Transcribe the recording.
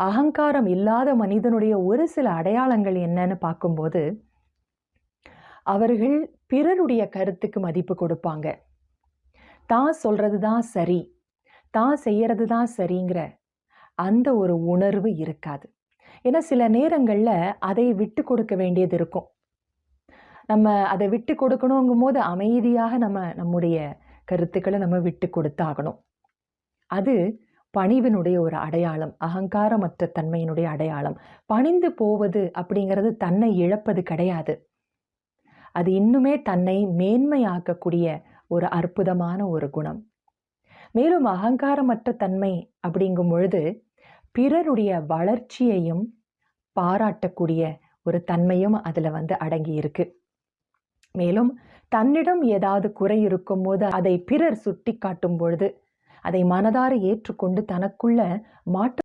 அகங்காரம் இல்லாத மனிதனுடைய ஒரு சில அடையாளங்கள் என்னன்னு பார்க்கும்போது, அவர்கள் பிறருடைய கருத்துக்கு மதிப்பு கொடுப்பாங்க. தான் சொல்றது தான் சரி, தான் செய்யறது தான் சரிங்கிற அந்த ஒரு உணர்வு இருக்காது. ஏன்னா சில நேரங்கள்ல அதை விட்டு கொடுக்க வேண்டியது இருக்கும். நம்ம அதை விட்டு கொடுக்கணுங்கும்போது அமைதியாக நம்முடைய கருத்துக்கள நம்ம விட்டு கொடுத்தாகணும். அது பணிவினுடைய ஒரு அடையாளம். அகங்காரமற்ற தன்மையினுடைய அடையாளம். பணிந்து போவது அப்படிங்கிறது தன்னை இழப்பது கிடையாது. அது இன்னுமே தன்னை மேன்மையாக்கக்கூடிய ஒரு அற்புதமான ஒரு குணம். மேலும் அகங்காரமற்ற தன்மை அப்படிங்கும் பொழுது, பிறருடைய வளர்ச்சியையும் பாராட்டக்கூடிய ஒரு தன்மையும் அதுல அடங்கி இருக்கு. மேலும் தன்னிடம் ஏதாவது குறை இருக்கும்போது அதை பிறர் சுட்டிக்காட்டும் பொழுது, அதை மனதார ஏற்றுக்கொண்டு தனக்குள்ள மாற்றம்